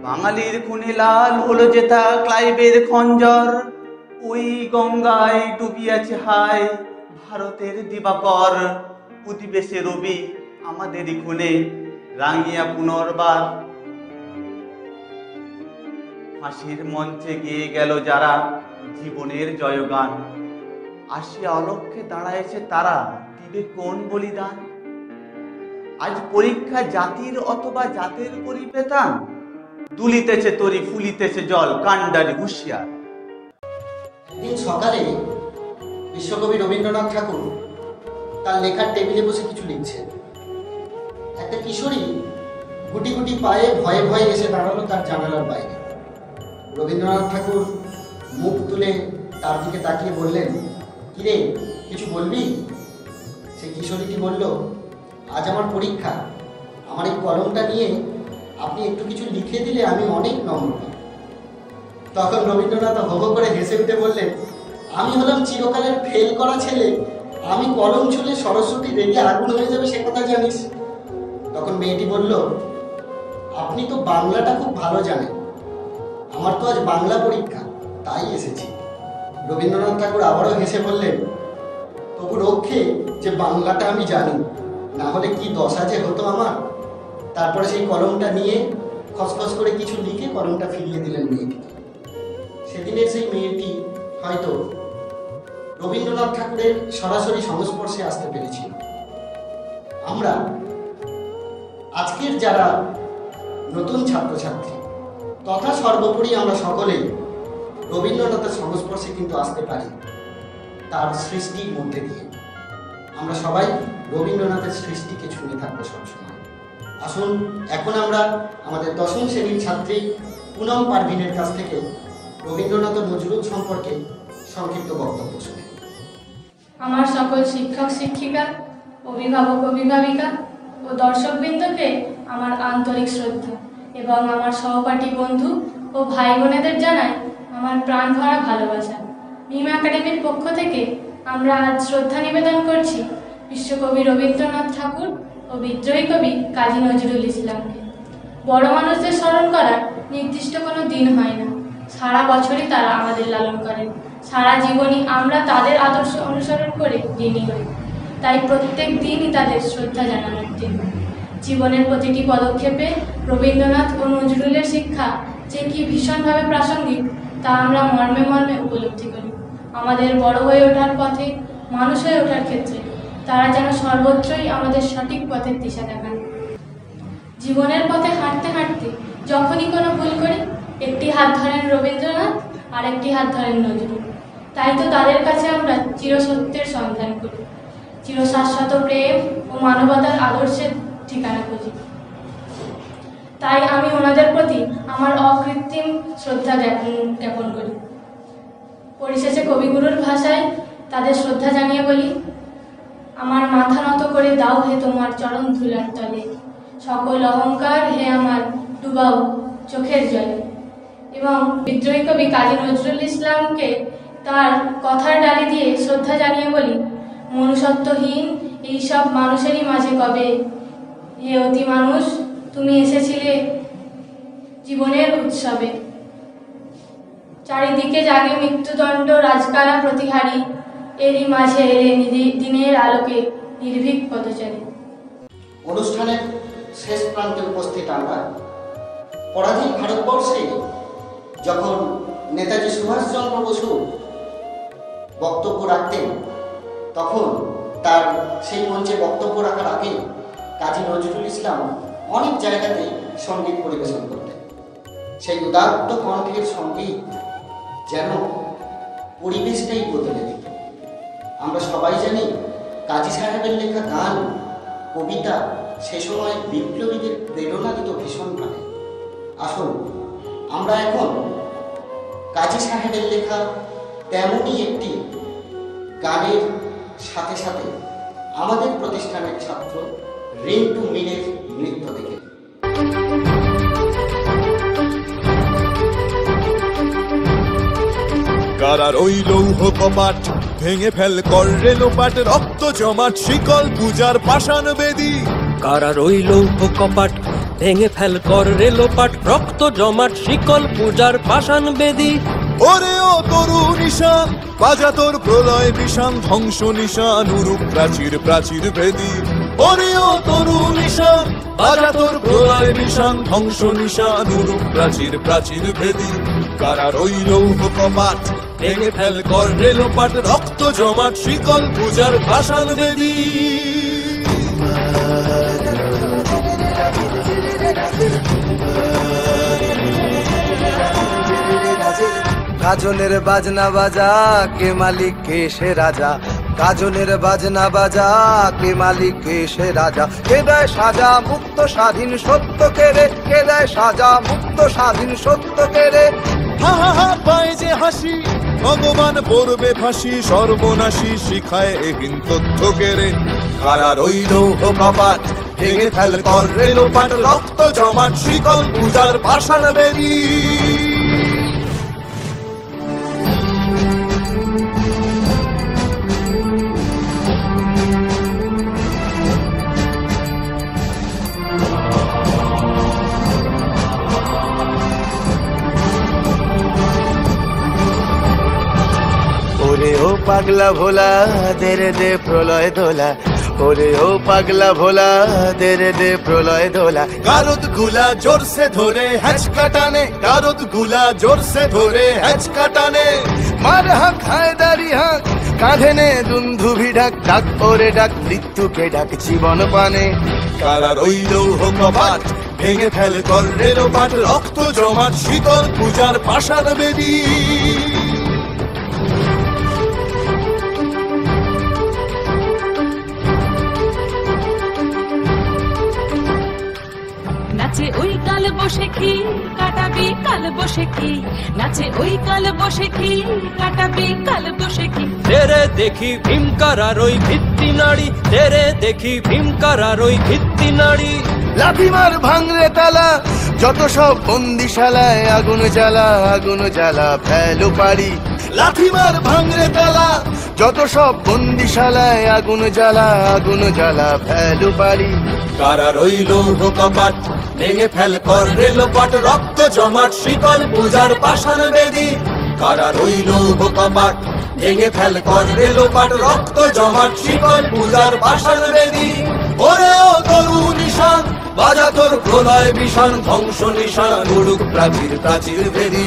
বাঙালির খুনে লাল হলো যেথা ক্লাইবের খঞ্জর। ওই গঙ্গায় ডুবিয়াছে হায় ভারতের দিবাকর, উদিবেশে রবি আমাদেরই খুনে রাঙিয়া পুনর্বার। ফাঁসির মঞ্চে গিয়ে গেল যারা জীবনের জয়গান, আসিয়া অলক্ষ্যে দাঁড়াইছে তারা, দিবে কোন বলিদান। আজ পরীক্ষা জাতির অথবা জাতের পরিবেতান, দুলিতেছে তরি, ফুলিতেছে জল, কান্ডারি হুঁশিয়ার। একদিন সকালে বিশ্বকবি রবীন্দ্রনাথ ঠাকুর তার লেখার টেবিলে বসে কিছু লিখছেন। একটা কিশোরী গুটি গুটি পায়ে ভয়ে ভয়ে এসে দাঁড়ালো তার জানালার বাইরে। রবীন্দ্রনাথ ঠাকুর মুখ তুলে তার দিকে তাকিয়ে বললেন, কিরে কিছু বলবি? সেই কিশোরীটি বলল, আজ আমার পরীক্ষা, আমার এই কলমটা নিয়ে আপনি একটু কিছু লিখে দিলে আমি অনেক নম্র পাব। তখন রবীন্দ্রনাথ হো হো করে হেসে উঠে বললেন, আমি হলাম চিরকালের ফেল করা ছেলে, আমি কলম ছুলে সরস্বতী রেগে আগুন হয়ে যাবে সে কথা জানিস? তখন মেয়েটি বলল, আপনি তো বাংলাটা খুব ভালো জানেন, আমার তো আজ বাংলা পরীক্ষা, তাই এসেছি। রবীন্দ্রনাথ ঠাকুর আবারও হেসে বললেন, তবু রক্ষে যে বাংলাটা আমি জানি, না হলে কি দশা যে হতো আমার। তারপরে সেই কলমটা নিয়ে খসখস করে কিছু লিখে কলমটা ফিরিয়ে দিলেন মেয়েটিকে। সেদিনের সেই মেয়েটি হয়তো রবীন্দ্রনাথ ঠাকুরের সরাসরি সংস্পর্শে আসতে পেরেছিল। আমরা আজকের যারা নতুন ছাত্রছাত্রী তথা সর্বোপরি আমরা সকলেই রবীন্দ্রনাথের সংস্পর্শে কিন্তু আসতে পারি তার সৃষ্টির মধ্যে দিয়ে। আমরা সবাই রবীন্দ্রনাথের সৃষ্টিকে ছুঁয়ে থাকবো সবসময়। আসুন এখন আমরা আমাদের দশম শ্রেণীর ছাত্রী পুনম পারভিনের কাছ থেকে রবীন্দ্রনাথ ও নজরুল সম্পর্কে সংক্ষিপ্ত বক্তব্য শুনি। আমার সকল শিক্ষক শিক্ষিকা, অভিভাবক অভিভাবিকা ও দর্শকবৃন্দকে আমার আন্তরিক শ্রদ্ধা এবং আমার সহপাঠী বন্ধু ও ভাই বোনেদের জানাই আমার প্রাণ ভরা ভালোবাসা। মিম একাডেমির পক্ষ থেকে আমরা আজ শ্রদ্ধা নিবেদন করছি বিশ্বকবি রবীন্দ্রনাথ ঠাকুর ও বিদ্রোহী কবি কাজী নজরুল ইসলামকে। বড় মানুষদের স্মরণ করার নির্দিষ্ট কোনো দিন হয় না, সারা বছরই তারা আমাদের লালন করেন। সারা জীবনই আমরা তাদের আদর্শ অনুসরণ করে ঋণী হই। তাই প্রত্যেক দিনই তাদের শ্রদ্ধা জানানোর দিন। জীবনের প্রতিটি পদক্ষেপে রবীন্দ্রনাথ ও নজরুলের শিক্ষা যে কি ভীষণভাবে প্রাসঙ্গিক তা আমরা মর্মে মর্মে উপলব্ধি করি। আমাদের বড় হয়ে ওঠার পথে, মানুষ হয়ে ওঠার ক্ষেত্রে তারা যেন সর্বত্রই আমাদের সঠিক পথের দিশা দেখান। জীবনের পথে হাঁটতে হাঁটতে যখনই কোনো ভুল করি, একটি হাত ধরেন রবীন্দ্রনাথ আর একটি হাত ধরেন নজরুল। তাই তো তাদের কাছে আমরা চিরসত্যের সন্ধান করি, চিরশাশ্বত প্রেম ও মানবতার আদর্শের ঠিকানা খুঁজি। তাই আমি ওনাদের প্রতি আমার অকৃত্রিম শ্রদ্ধা জ্ঞাপন করি। পরিশেষে কবিগুরুর ভাষায় তাদের শ্রদ্ধা জানিয়ে বলি, আমার মাথা নত করে দাও হে তোমার চরণ ধুলার তলে, সকল অহংকার হে আমার ডুবাও চোখের জলে। এবং বিদ্রোহী কবি কাজী নজরুল ইসলামকে তার কথার ডালি দিয়ে শ্রদ্ধা জানিয়ে বলি, মনুষ্যত্বহীন এইসব মানুষেরই মাঝে কবে হে অতি মানুষ তুমি এসেছিলে জীবনের উৎসবে। চারিদিকে জাগে মৃত্যুদণ্ড রাজকারা প্রতিহারী, এরই মাঝে এলে দিনের আলোকে নির্ভীক পদচারী। অনুষ্ঠানের শেষ প্রান্তে উপস্থিত আমরা পরাধীন ভারতবর্ষে যখন নেতাজি সুভাষচন্দ্র বসু বক্তব্য রাখতেন, তখন তার সেই মঞ্চে বক্তব্য রাখার আগে কাজী নজরুল ইসলাম অনেক জায়গাতে সঙ্গীত পরিবেশন করতেন। সেই উদাত্ত কণ্ঠের সঙ্গীত যেন পরিবেশটাই বদলে দিত। আমরা সবাই জানি কাজী সাহেবের লেখা গান, কবিতা সে সময় বিপ্লবীদের প্রেরণা দিত ভীষণভাবে। আসুন আমরা এখন কাজী সাহেবের লেখা তেমনই একটি গানের সাথে সাথে আমাদের প্রতিষ্ঠানের ছাত্র রিন্টু মিনের নৃত্য দেখে। কারার ওই লৌহ কপাট ভেঙে ফেল কর রেলোপাট, রক্ত জমাট শিকল পূজার পাষাণ বেদী। কারার ওই লৌহ কপাট ভেঙে ফেল কর রেলোপাট, রক্ত জমাট শিকল পূজার পাষাণ বেদী। ওরে ও তরু নিশান বাজা তোর প্রলয় নিশান, ধ্বংস নিশান উরুপ প্রাচীর প্রাচীর ভেদী। ওরে ও তরু নিশান বাজা তোর প্রলয় নিশান, ধ্বংস নিশান উরুপ প্রাচীর প্রাচীর ভেদী। কারার ওই লৌহ কপাট ভেঙে ফেল কর রেলোপাট, রক্ত জমাট শিকল পূজার পাষাণ বেদী। গাজনের বাজনা বাজা কে মালিক কে সে রাজা, গাজনের বাজনা বাজা কে মালিক কে সে রাজা। কে দেয় সাজা মুক্ত স্বাধীন সত্য কেড়ে, কে দেয় সাজা মুক্ত স্বাধীন সত্য কেড়ে। হা হা হা পায় যে হাসি ভগবান পড়বে ফাঁসি, সর্বনাশী শিখায় এহীন তথ্য কেড়ে। কারার ওই লৌহ কপাট ভেঙে ফেল কর রেলোপাট, রক্ত জমাট শিকল পূজার পাষাণ বেদী। পাগলা ভোলা দেরে দে প্রলয় দোলা ওরে ও পাগলা ভোলা দেরে দে প্রলয় দোলা গারদ গুলা জোরসে ধরে হ্যাচকা টানে গারদ গুলা জোরসে ধরে হ্যাচকা টানে মার হাক হায়দারি হাক কাঁধে নে দুন্ধুভি ডাক ডাক ওরে ডাক মৃত্যুকে ডাক জীবন পানে কারা রইল কপাট ভেঙে ফেলে কর্ণের পাট রক্ত জমাট শীতল পূজার পাষাণ বেদী নাচে ওই কাল বসে কি কাটাবি কাল বসে কি নাচে ওই কাল বসে কি কাটাবি কাল বসে কি তেরে দেখি ভীমকারার ওই ভিত্তি নাড়ি তেরে দেখি ভীমকারার ওই ভিত্তি নাড়ি লাথিমার ভাঙরে তালা যত সব বন্দিশালায় আগুন জ্বালা ফেলো পারি লাথিমার ভাঙরে তালা যত সব বন্দিশালায় আগুন জ্বালা ফেলো পারি কারা রইল কপাট ভেঙে ফেল কর রেলপাট রক্ত জমাট শীতল পূজার পাষাণ বেদী কারা রইল কপাট ভেঙে ফেল কর রেলপাট রক্ত জমাট শীতল পূজার পাষাণ বেদী ওরে ও তরু নিশান বাজা তোর প্রলয় বিষাণ ধ্বংস নিশান উড়ুক প্রাচীর প্রাচীর ভেদী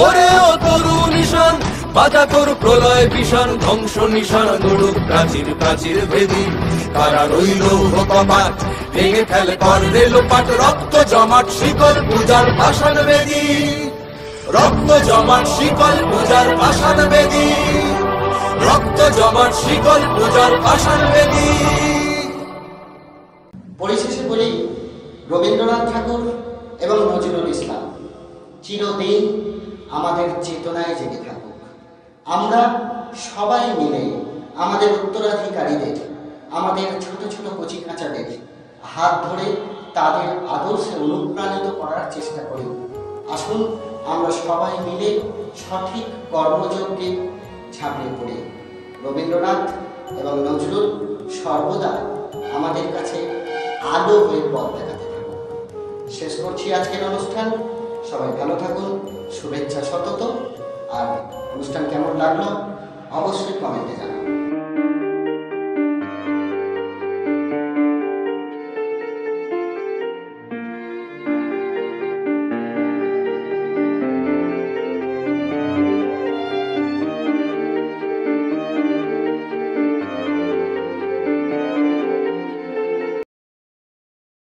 ওরে ও তরু নিশান বাজা তোর প্রলয় বিষাণ ধ্বংস নিশান উড়ুক প্রাচীর প্রাচীর ভেদী কারা রইল কপাট ভেঙে ফেল কর রেলপাট রক্ত জমাট শিকল পূজার পাষাণ বেদী রক্ত জমাট শিকল পূজার পাষাণ বেদী রক্ত জমাট শিকল পূজার পাষাণ বেদী পরিশেষে বলি রবীন্দ্রনাথ ঠাকুর এবং নজরুল ইসলাম চিরদিন আমাদের চেতনায় জেগে থাকুক। আমরা সবাই মিলে আমাদের উত্তরাধিকারীদের আমাদের ছোট ছোট কচিকাঁচাদের হাত ধরে তাদের আদর্শে অনুপ্রাণিত করার চেষ্টা করি। আসুন আমরা সবাই মিলে সঠিক কর্মযজ্ঞে ঝাঁপিয়ে পড়ি। রবীন্দ্রনাথ এবং নজরুল সর্বদা আমাদের কাছে আলো হয়ে পথ দেখাতে থাকুন। শেষ করছি আজকের অনুষ্ঠান। সবাই ভালো থাকুন, শুভেচ্ছা সতত। আর অনুষ্ঠান কেমন লাগলো অবশ্যই কমেন্টে জানান।